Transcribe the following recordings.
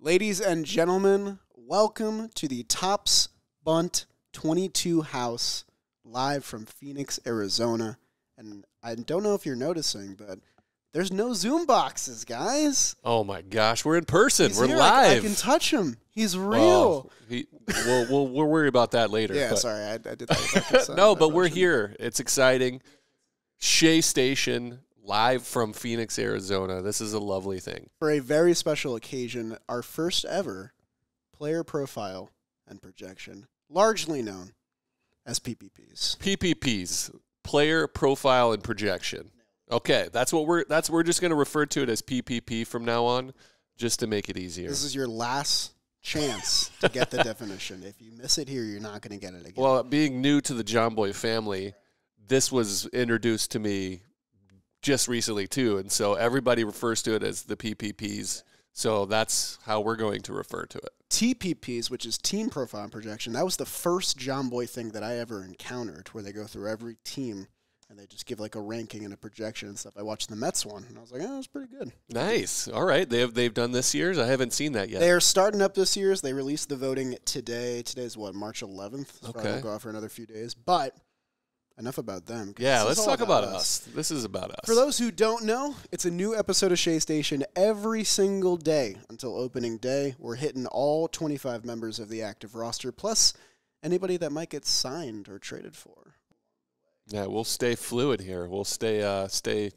Ladies and gentlemen, welcome to the Tops Bunt 22 house, live from Phoenix, Arizona. And I don't know if you're noticing, but there's no Zoom boxes, guys. Oh my gosh, we're in person. He's we're here. live. I can touch him. He's real. We'll worry about that later. Yeah, but. sorry, I did that. No, but we're here. It's exciting. Shea Station, live from Phoenix, Arizona. This is a lovely thing. For a very special occasion, our first ever player profile and projection, largely known as PPPs. PPPs, player profile and projection. Okay, we're just going to refer to it as PPP from now on, just to make it easier. This is your last chance to get the definition. If you miss it here, you're not going to get it again. Well, being new to the John Boy family, this was introduced to me just recently too, and so everybody refers to it as the PPPs. So that's how we're going to refer to it. TPPs, which is team profile and projection, that was the first John Boy thing that I ever encountered, where they go through every team and they just give like a ranking and a projection and stuff. I watched the Mets one, and I was like, oh, that's pretty good. Nice. All right. They've done this year's? I haven't seen that yet. They are starting up this year's. They released the voting today. Today's what, March 11th? So okay. I'll go out for another few days. But enough about them. Yeah, let's talk about us. This is about us. For those who don't know, it's a new episode of Shea Station every single day until opening day. We're hitting all 25 members of the active roster, plus anybody that might get signed or traded for. Yeah, we'll stay fluid here. We'll stay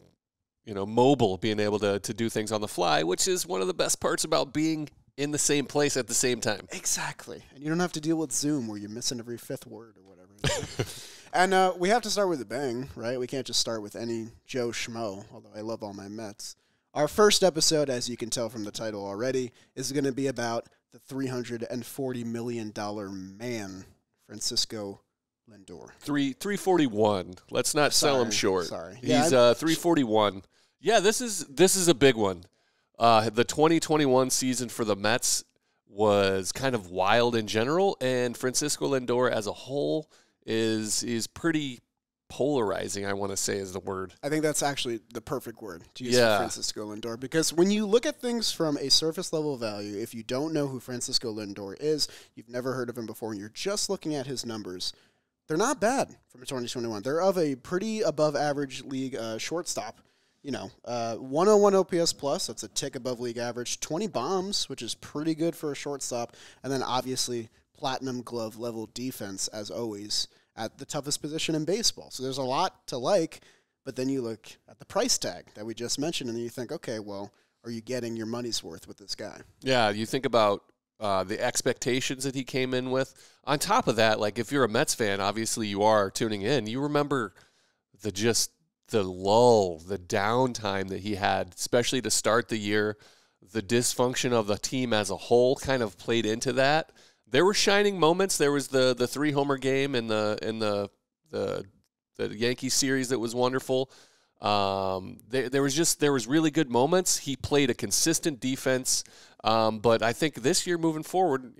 mobile, being able to do things on the fly, which is one of the best parts about being in the same place at the same time. Exactly. And you don't have to deal with Zoom where you're missing every fifth word or whatever. And we have to start with a bang, right? We can't just start with any Joe Schmo, although I love all my Mets. Our first episode, as you can tell from the title already, is going to be about the $340 million man, Francisco Lindor. 341. Let's not sell him short. Sorry. He's 341. Yeah, this is a big one. The 2021 season for the Mets was kind of wild in general, and Francisco Lindor as a whole is pretty polarizing, I want to say is the word. I think that's actually the perfect word to use for Francisco Lindor, because when you look at things from a surface level value, if you don't know who Francisco Lindor is, you've never heard of him before, and you're just looking at his numbers, they're not bad from 2021. They're of a pretty above average league shortstop. 101 OPS plus, that's a tick above league average. 20 bombs, which is pretty good for a shortstop. And then obviously platinum glove level defense, as always, at the toughest position in baseball. So there's a lot to like, but then you look at the price tag that we just mentioned, and you think, okay, well, are you getting your money's worth with this guy? Yeah, you think about the expectations that he came in with. On top of that, like if you're a Mets fan, obviously you are tuning in. You remember the lull, the downtime that he had, especially to start the year. The dysfunction of the team as a whole kind of played into that. There were shining moments. There was the 3-homer game in the Yankees series that was wonderful. There was really good moments. He played a consistent defense, but I think this year moving forward,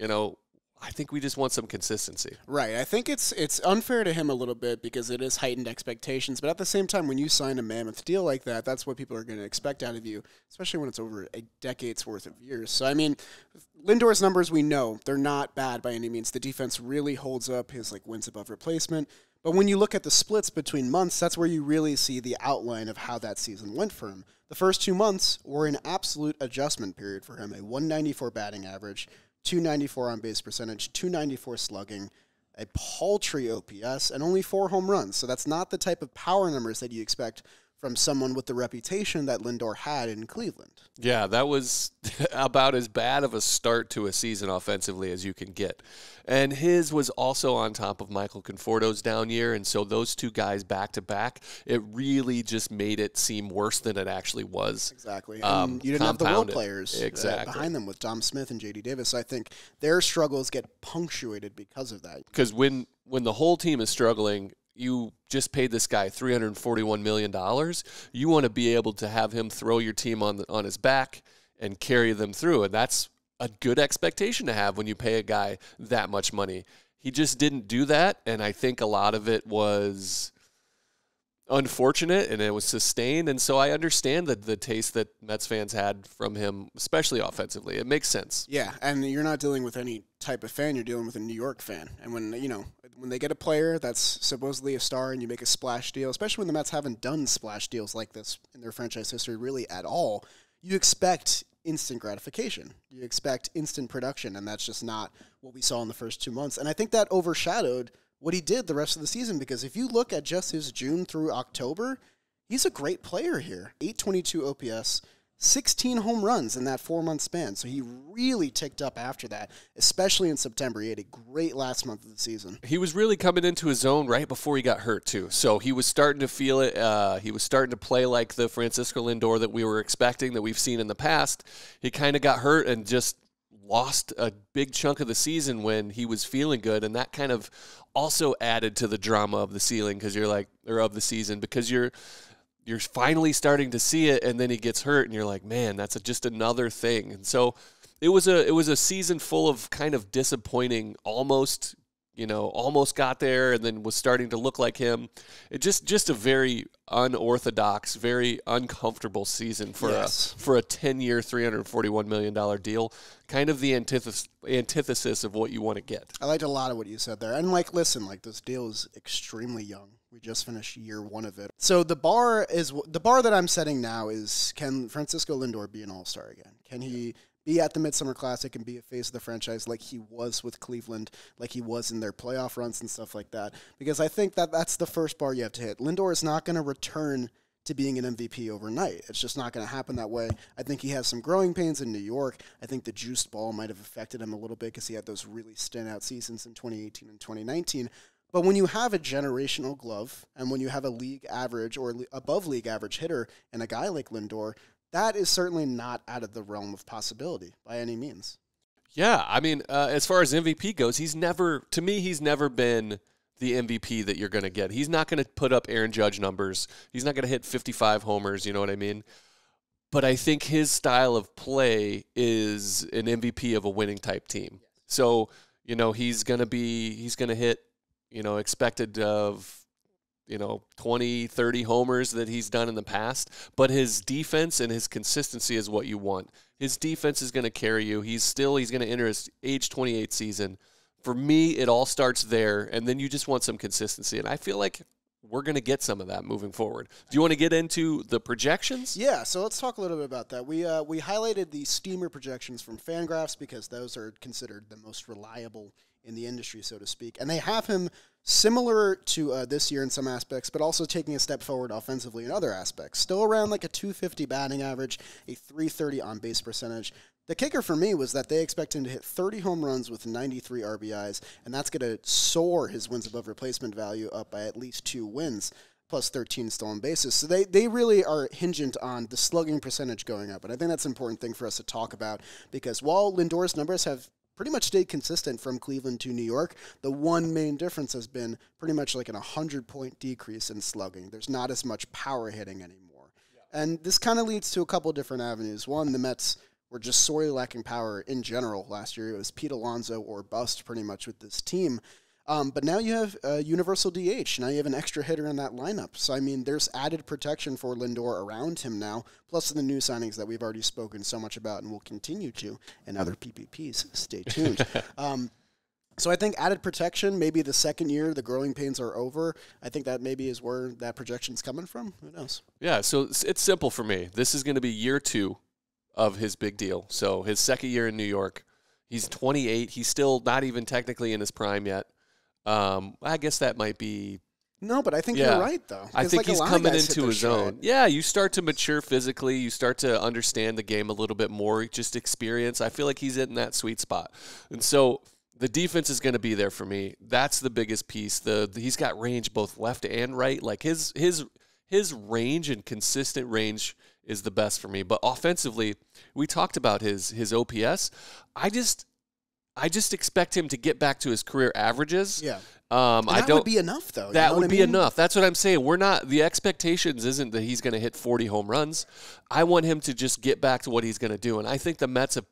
I think we just want some consistency. Right. I think it's unfair to him a little bit because it is heightened expectations. But at the same time, when you sign a mammoth deal like that, that's what people are going to expect out of you, especially when it's over a decade's worth of years. So, I mean, Lindor's numbers, we know, they're not bad by any means. The defense really holds up his wins above replacement. But when you look at the splits between months, that's where you really see the outline of how that season went for him. The first 2 months were an absolute adjustment period for him, a 194 batting average, 294 on base percentage, 294 slugging, a paltry OPS, and only 4 home runs. So that's not the type of power numbers that you expect from someone with the reputation that Lindor had in Cleveland. Yeah, that was about as bad of a start to a season offensively as you can get. And his was also on top of Michael Conforto's down year, and so those two guys back-to-back, it really just made it seem worse than it actually was. Exactly. And you didn't have the role players behind them with Dom Smith and J.D. Davis. So I think their struggles get punctuated because of that. Because when the whole team is struggling, you just paid this guy $341 million. You want to be able to have him throw your team on his back and carry them through. And that's a good expectation to have when you pay a guy that much money. He just didn't do that. And I think a lot of it was unfortunate, and it was sustained. And so I understand the taste that Mets fans had from him, especially offensively. It makes sense. Yeah, and you're not dealing with any type of fan. You're dealing with a New York fan. And when they get a player that's supposedly a star and you make a splash deal, especially when the Mets haven't done splash deals like this in their franchise history really at all, you expect instant gratification. You expect instant production, and that's just not what we saw in the first 2 months. And I think that overshadowed what he did the rest of the season, because if you look at just his June through October, he's a great player here. 822 OPS, 16 home runs in that 4-month span. So he really ticked up after that, especially in September. He had a great last month of the season. He was really coming into his own right before he got hurt, too. So he was starting to feel it. He was starting to play like the Francisco Lindor that we were expecting, that we've seen in the past. He kind of got hurt and just lost a big chunk of the season when he was feeling good, and that kind of also added to the drama of the season, of the season, because you're finally starting to see it, and then he gets hurt, and you're like, man, that's just another thing. And so it was a season full of kind of disappointing, almost got there, and then was starting to look like him. It just a very unorthodox, very uncomfortable season for a 10-year, $341 million deal. Kind of the antithesis of what you want to get. I liked a lot of what you said there. And listen, this deal is extremely young. We just finished year 1 of it. So the bar that I'm setting now is, can Francisco Lindor be an all-star again? Can he be at the Midsummer Classic and be a face of the franchise like he was with Cleveland, like he was in their playoff runs and stuff like that? Because I think that's the first bar you have to hit. Lindor is not going to return to being an MVP overnight. It's just not going to happen that way. I think he has some growing pains in New York. I think the juiced ball might have affected him a little bit because he had those really standout seasons in 2018 and 2019. But when you have a generational glove, and when you have a league average or above league average hitter and a guy like Lindor, that is certainly not out of the realm of possibility by any means. Yeah, I mean, as far as MVP goes, he's never been the MVP that you're going to get. He's not going to put up Aaron Judge numbers. He's not going to hit 55 homers, you know what I mean? But I think his style of play is an MVP of a winning type team. So, he's going to hit, expected of, 20, 30 homers that he's done in the past. But his defense and his consistency is what you want. His defense is going to carry you. He's going to enter his age 28 season. For me, it all starts there, and then you just want some consistency. And I feel like we're going to get some of that moving forward. Do you want to get into the projections? Yeah, so let's talk a little bit about that. We highlighted the steamer projections from Fangraphs because those are considered the most reliable in the industry, so to speak. And they have him similar to this year in some aspects, but also taking a step forward offensively in other aspects. Still around a 250 batting average, a 330 on-base percentage. The kicker for me was that they expect him to hit 30 home runs with 93 RBIs, and that's going to soar his wins above replacement value up by at least 2 wins, plus 13 stolen bases. So they really are hingent on the slugging percentage going up, and I think that's an important thing for us to talk about, because while Lindor's numbers have pretty much stayed consistent from Cleveland to New York, the one main difference has been pretty much an 100-point decrease in slugging. There's not as much power hitting anymore. Yeah. And this kind of leads to a couple different avenues. One, the Mets were just sorely lacking power in general last year. It was Pete Alonso or bust pretty much with this team. But now you have universal DH. Now you have an extra hitter in that lineup. So, I mean, there's added protection for Lindor around him now, plus the new signings that we've already spoken so much about and will continue to, and other PPPs. Stay tuned. So I think added protection, maybe the second year, the growing pains are over. I think that maybe is where that projection's coming from. Who knows? Yeah, so it's simple for me. This is going to be year 2 of his big deal. So his second year in New York. He's 28. He's still not even technically in his prime yet. I guess that might be... No, but I think you're right, though. I think he's coming into his own. Yeah, you start to mature physically. You start to understand the game a little bit more, just experience. I feel like he's in that sweet spot. And so the defense is going to be there for me. That's the biggest piece. He's got range both left and right. Like his range and consistent range is the best for me. But offensively, we talked about his OPS. I just expect him to get back to his career averages. Yeah. That would be enough, though. That would be enough. That's what I'm saying. The expectations isn't that he's going to hit 40 home runs. I want him to just get back to what he's going to do. And I think the Mets have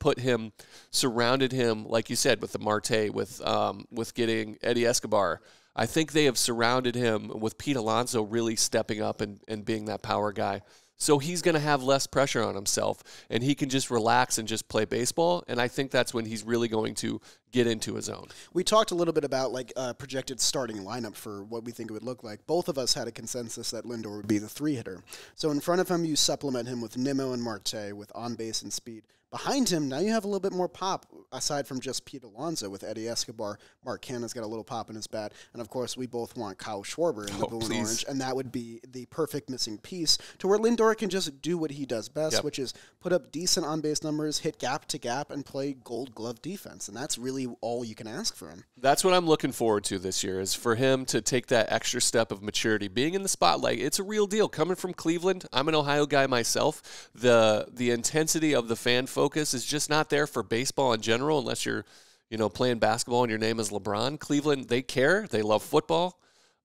surrounded him, like you said, with the Marte, with getting Eddie Escobar. I think they have surrounded him with Pete Alonso really stepping up and being that power guy. So he's going to have less pressure on himself, and he can just relax and just play baseball. And I think that's when he's really going to get into his own. We talked a little bit about projected starting lineup for what we think it would look like. Both of us had a consensus that Lindor would be the 3-hitter. So in front of him, you supplement him with Nimmo and Marte with on base and speed. Behind him, now you have a little bit more pop, aside from just Pete Alonso with Eddie Escobar. Mark Canha's got a little pop in his bat. And, of course, we both want Kyle Schwarber in the blue and orange. And that would be the perfect missing piece to where Lindor can just do what he does best, which is put up decent on-base numbers, hit gap to gap, and play gold glove defense. And that's really all you can ask for him. That's what I'm looking forward to this year, is for him to take that extra step of maturity. Being in the spotlight, it's a real deal. Coming from Cleveland, I'm an Ohio guy myself. The intensity of the fan focus is just not there for baseball in general unless you're, playing basketball and your name is LeBron. Cleveland, they care. They love football.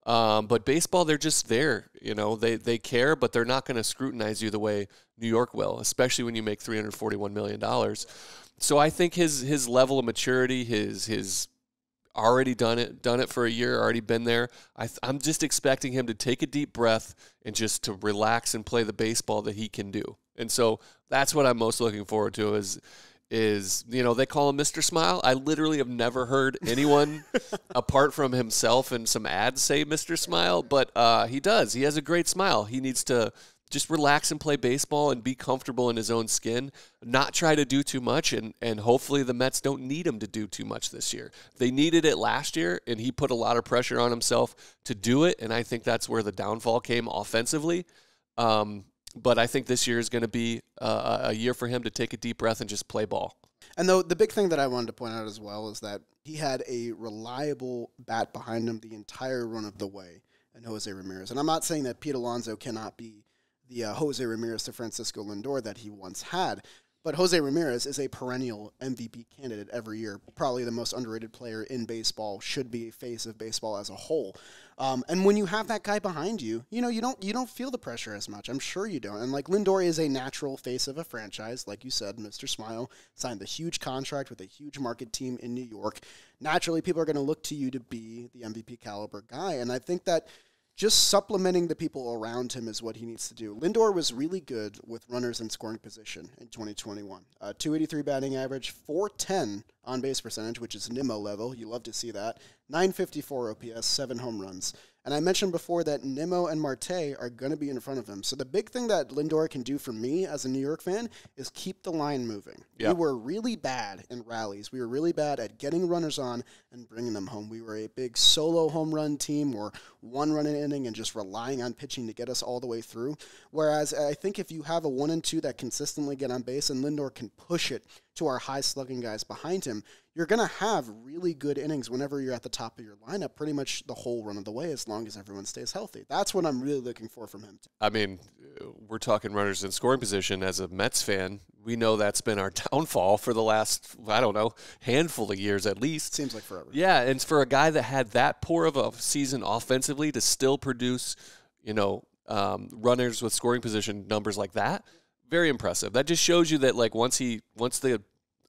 But baseball, they're just there. They care, but they're not going to scrutinize you the way New York will, especially when you make $341 million. So I think his level of maturity, his already done it for a year, already been there. I'm just expecting him to take a deep breath and just to relax and play the baseball that he can do. And so that's what I'm most looking forward to is they call him Mr. Smile. I literally have never heard anyone apart from himself and some ads say Mr. Smile, but he does. He has a great smile. He needs to just relax and play baseball and be comfortable in his own skin, not try to do too much, and hopefully the Mets don't need him to do too much this year. They needed it last year, and he put a lot of pressure on himself to do it, and I think that's where the downfall came offensively. But I think this year is going to be a year for him to take a deep breath and just play ball. And the big thing that I wanted to point out as well is that he had a reliable bat behind him the entire run of the way in Jose Ramirez. And I'm not saying that Pete Alonso cannot be the Jose Ramirez to Francisco Lindor that he once had, but Jose Ramirez is a perennial MVP candidate every year, probably the most underrated player in baseball, should be a face of baseball as a whole. And when you have that guy behind you, you don't feel the pressure as much. I'm sure you don't. And Lindor is a natural face of a franchise, like you said. Mr. Smile signed a huge contract with a huge market team in New York. Naturally, people are going to look to you to be the MVP caliber guy, and I think that just supplementing the people around him is what he needs to do. Lindor was really good with runners in scoring position in 2021. 283 batting average, 410 on-base percentage, which is Nimmo level. You love to see that. 954 OPS, 7 home runs. And I mentioned before that Nimmo and Marte are going to be in front of him. So the big thing that Lindor can do for me as a New York fan is keep the line moving. Yep. We were really bad in rallies. We were really bad at getting runners on and bringing them home. We were a big solo home run team or one run an inning and just relying on pitching to get us all the way through. Whereas I think if you have a 1 and 2 that consistently get on base and Lindor can push it to our high slugging guys behind him, you're going to have really good innings whenever you're at the top of your lineup pretty much the whole run of the way as long as everyone stays healthy. That's what I'm really looking for from him. I mean, we're talking runners in scoring position. As a Mets fan, we know that's been our downfall for the last, handful of years at least. Seems like forever. Yeah, and for a guy that had that poor of a season offensively to still produce, runners with scoring position numbers like that, very impressive. That just shows you that once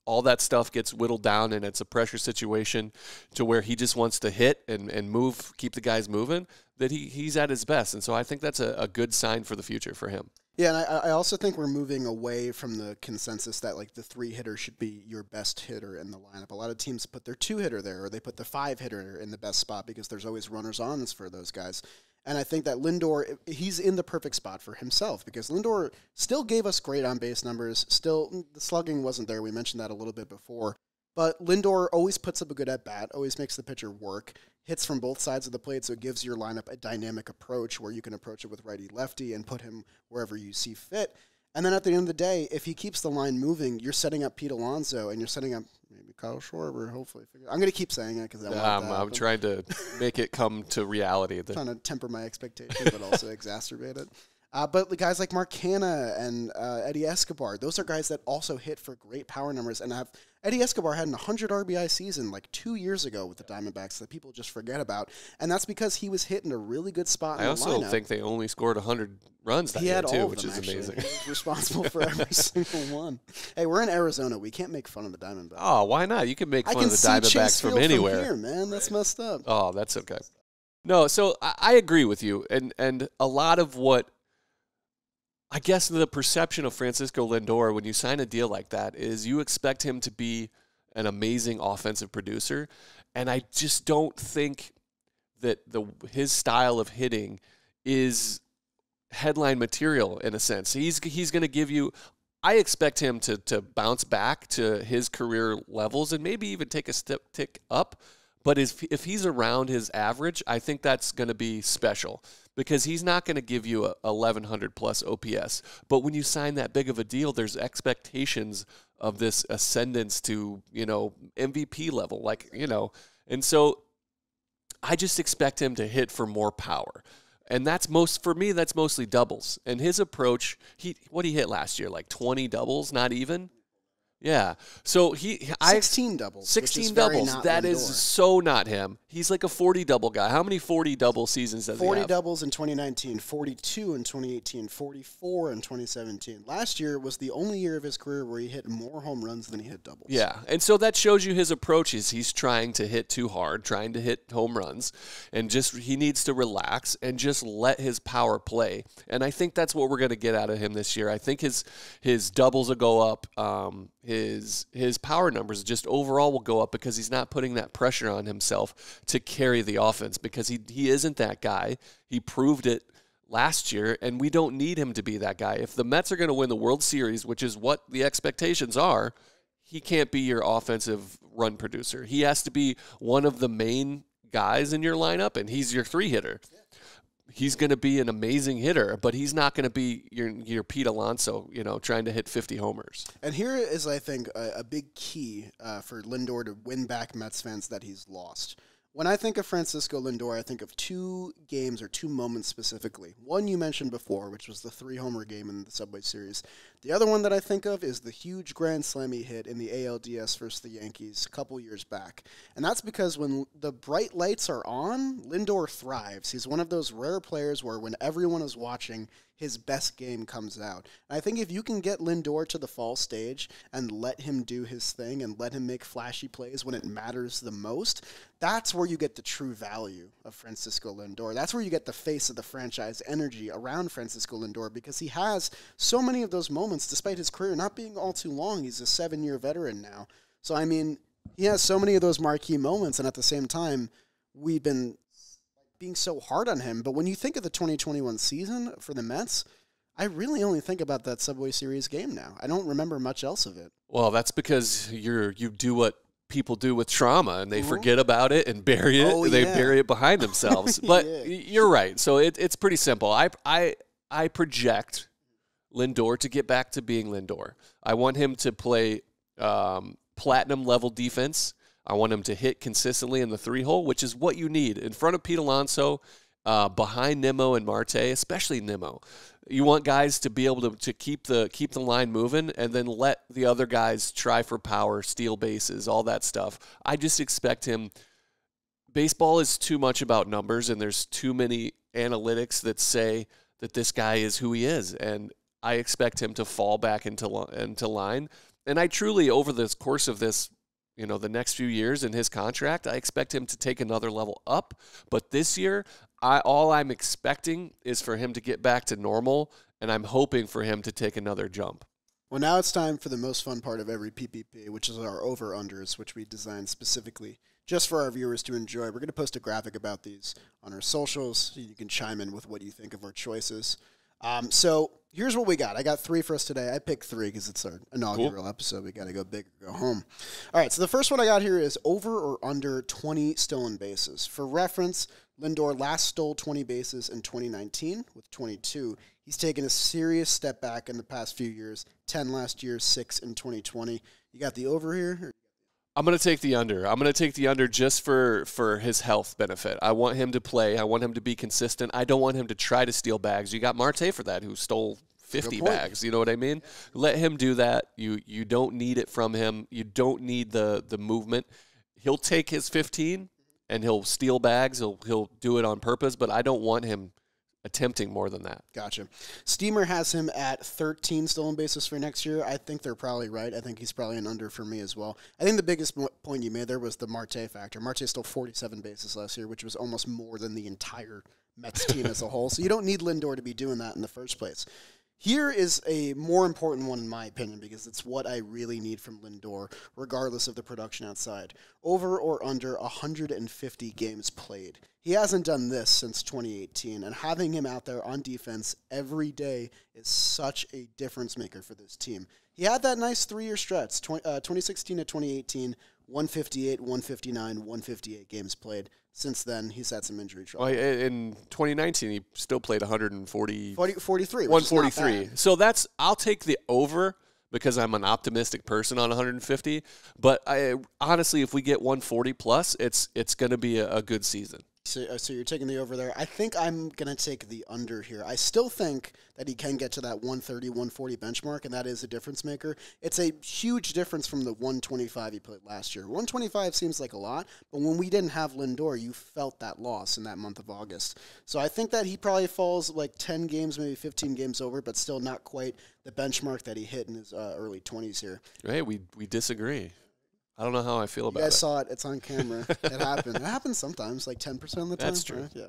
all that stuff gets whittled down and it's a pressure situation to where he just wants to hit and move, keep the guys moving, that he's at his best. And so I think that's a good sign for the future for him. Yeah, and I also think we're moving away from the consensus that the 3-hitter should be your best hitter in the lineup. A lot of teams put their 2-hitter there or they put the 5-hitter in the best spot because there's always runners-ons for those guys. And I think that Lindor, he's in the perfect spot for himself because Lindor still gave us great on-base numbers. Still, the slugging wasn't there. We mentioned that a little bit before. But Lindor always puts up a good at-bat, always makes the pitcher work, hits from both sides of the plate, so it gives your lineup a dynamic approach where you can approach it with righty-lefty and put him wherever you see fit. And then at the end of the day, if he keeps the line moving, you're setting up Pete Alonso and you're setting up maybe Kyle Schwarber, hopefully. I'm going to keep saying it because I'm trying to make it come to reality. Trying to temper my expectations, but also exacerbate it. But the guys like Mark Canha and Eddie Escobar, those are guys that also hit for great power numbers and have Eddie Escobar had an 100 RBI season 2 years ago with the Diamondbacks that people just forget about, and that's because he was hitting a really good spot in the lineup. I also think they only scored 100 runs that year, too, which is amazing. He was responsible for every single one. Hey, we're in Arizona. We can't make fun of the Diamondbacks. Oh, why not? You can make fun of the Diamondbacks from anywhere. From here, man. That's messed up. Oh, that's okay. No, so I agree with you, and a lot of what I guess the perception of Francisco Lindor when you sign a deal like that is you expect him to be an amazing offensive producer, and I just don't think that his style of hitting is headline material in a sense. He's going to give you. I expect him to bounce back to his career levels and maybe even take a tick up. But if he's around his average, I think that's going to be special because he's not going to give you a 1,100 plus OPS. But when you sign that big of a deal, there's expectations of this ascendance to, MVP level, and so I just expect him to hit for more power. And that's mostly doubles. And his approach, what he hit last year, like 20 doubles, not even. Yeah. So 16 doubles. 16 doubles. That is so not him. He's like a 40 double guy. How many 40 double seasons does he have? 40 doubles in 2019, 42 in 2018, 44 in 2017. Last year was the only year of his career where he hit more home runs than he hit doubles. Yeah. And so that shows you his approach is he's trying to hit too hard, trying to hit home runs, and he needs to relax and just let his power play. And I think that's what we're going to get out of him this year. I think his doubles will go up. His power numbers just overall will go up because he's not putting that pressure on himself to carry the offense because he isn't that guy. He proved it last year, and we don't need him to be that guy. If the Mets are going to win the World Series, which is what the expectations are, he can't be your offensive run producer. He has to be one of the main guys in your lineup, and he's your 3-hitter. He's going to be an amazing hitter, but he's not going to be your Pete Alonso, trying to hit 50 homers. And here is, I think, a big key for Lindor to win back Mets fans that he's lost. When I think of Francisco Lindor, I think of two games or two moments specifically. One you mentioned before, which was the 3-homer game in the Subway Series. The other one that I think of is the huge grand slam he hit in the ALDS versus the Yankees a couple years back. And that's because when the bright lights are on, Lindor thrives. He's one of those rare players where when everyone is watching, his best game comes out. And I think if you can get Lindor to the fall stage and let him do his thing and let him make flashy plays when it matters the most, that's where you get the true value of Francisco Lindor. That's where you get the face of the franchise energy around Francisco Lindor because he has so many of those moments despite his career not being all too long. He's a 7-year veteran now. So, I mean, he has so many of those marquee moments, and at the same time, we've been being so hard on him. But when you think of the 2021 season for the Mets, I really only think about that Subway Series game now. I don't remember much else of it. Well, that's because you do what people do with trauma, and they forget about it and bury it. Oh, they yeah. bury it behind themselves. But you're right. So it's pretty simple. I project Lindor to get back to being Lindor. I want him to play platinum level defense. I want him to hit consistently in the 3-hole, which is what you need in front of Pete Alonso, behind Nimmo and Marte, especially Nimmo. You want guys to be able to keep the line moving and then let the other guys try for power, steal bases, all that stuff. I just expect him. Baseball is too much about numbers, and there's too many analytics that say that this guy is who he is, and I expect him to fall back into line. And I truly, over the course of this, the next few years in his contract, I expect him to take another level up. But this year, all I'm expecting is for him to get back to normal, and I'm hoping for him to take another jump. Well, now it's time for the most fun part of every PPP, which is our over-unders, which we designed specifically just for our viewers to enjoy. We're going to post a graphic about these on our socials, so you can chime in with what you think of our choices. So here's what we got. I got 3 for us today. I picked 3 because it's our inaugural episode. We got to go big or go home. All right, so the first one I got here is over or under 20 stolen bases. For reference, Lindor last stole 20 bases in 2019 with 22. He's taken a serious step back in the past few years, 10 last year, 6 in 2020. You got the over here? I'm going to take the under. I'm going to take the under just for his health benefit. I want him to play. I want him to be consistent. I don't want him to try to steal bags. You got Marte for that, who stole 50 bags. You know what I mean? Let him do that. You don't need it from him. You don't need the movement. He'll take his 15 and he'll steal bags. He'll do it on purpose, but I don't want him attempting more than that. Gotcha. Steamer has him at 13 stolen bases for next year. I think they're probably right. I think he's probably an under for me as well. I think the biggest point you made there was the Marte factor. Marte stole 47 bases last year, which was almost more than the entire Mets team as a whole. So you don't need Lindor to be doing that in the first place. Here is a more important one in my opinion because it's what I really need from Lindor, regardless of the production outside. Over or under 150 games played. He hasn't done this since 2018, and having him out there on defense every day is such a difference maker for this team. He had that nice 3-year stretch, 2016 to 2018, 158, 159, 158 games played. Since then, he's had some injury trouble. Well, in 2019, he still played 143. 143. So I'll take the over because I'm an optimistic person on 150. But honestly, if we get 140 plus, it's going to be a good season. So you're taking the over there. I think I'm going to take the under here. I still think that he can get to that 130, 140 benchmark, and that is a difference maker. It's a huge difference from the 125 he played last year. 125 seems like a lot, but when we didn't have Lindor, you felt that loss in that month of August. So I think that he probably falls like 10 games, maybe 15 games over, but still not quite the benchmark that he hit in his early 20s here. Right, we disagree. I don't know how I feel about it. You guys saw it. It's on camera. It happened. It happens sometimes, like 10% of the time. That's true. Right? Yeah.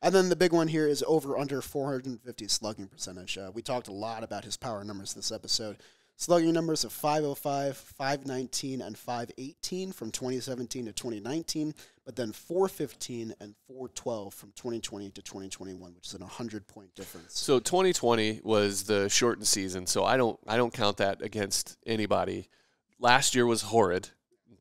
And then the big one here is over under 450 slugging percentage. We talked a lot about his power numbers this episode. Slugging numbers of 505, 519, and 518 from 2017 to 2019, but then 415 and 412 from 2020 to 2021, which is an 100-point difference. So 2020 was the shortened season, so I don't count that against anybody. Last year was horrid.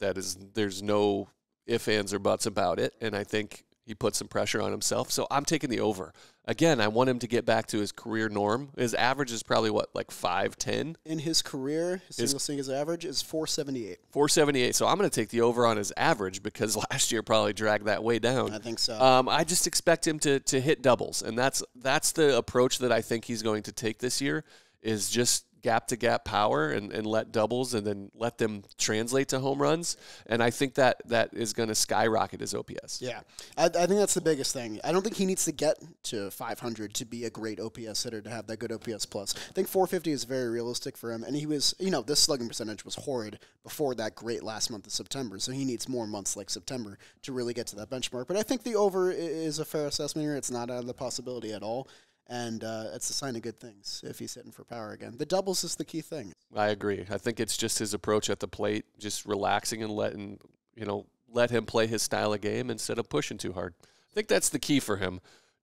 There's no ifs, ands, or buts about it, and I think he put some pressure on himself. So I'm taking the over. Again, I want him to get back to his career norm. His average is probably, like 5'10"? In his career, his average is 478. 478. So I'm going to take the over on his average because last year probably dragged that way down. I think so. I just expect him to hit doubles, and that's the approach that I think he's going to take this year is just gap-to-gap power and let doubles and then let them translate to home runs. And I think that is going to skyrocket his OPS. Yeah, I think that's the biggest thing. I don't think he needs to get to 500 to be a great OPS hitter, to have that good OPS plus. I think 450 is very realistic for him. And he was, this slugging percentage was horrid before that great last month of September. So he needs more months like September to really get to that benchmark. But I think the over is a fair assessment here. It's not out of the possibility at all. And it's a sign of good things if he's hitting for power again. The doubles is the key thing. I agree. I think it's just his approach at the plate, just relaxing and let him play his style of game instead of pushing too hard. I think that's the key for him.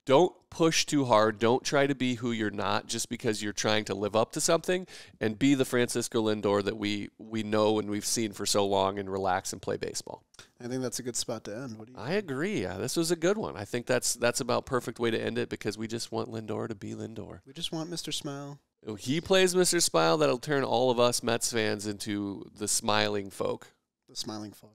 Don't push too hard. Don't try to be who you're not just because you're trying to live up to something, and be the Francisco Lindor that we know and we've seen for so long, and relax and play baseball. I think that's a good spot to end. What do you think? I agree. Yeah, this was a good one. I think that's about perfect way to end it because we just want Lindor to be Lindor. We just want Mr. Smile. He plays Mr. Smile. That'll turn all of us Mets fans into the smiling folk. The smiling folk.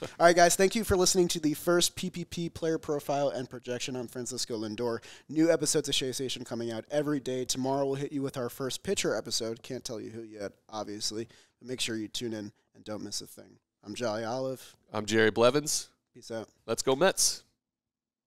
All right, guys, thank you for listening to the first PPP player profile and projection on Francisco Lindor. New episodes of Shea Station coming out every day. Tomorrow we'll hit you with our first pitcher episode. Can't tell you who yet, obviously, but make sure you tune in and don't miss a thing. I'm Jolly Olive. I'm Jerry Blevins. Peace out. Let's go Mets.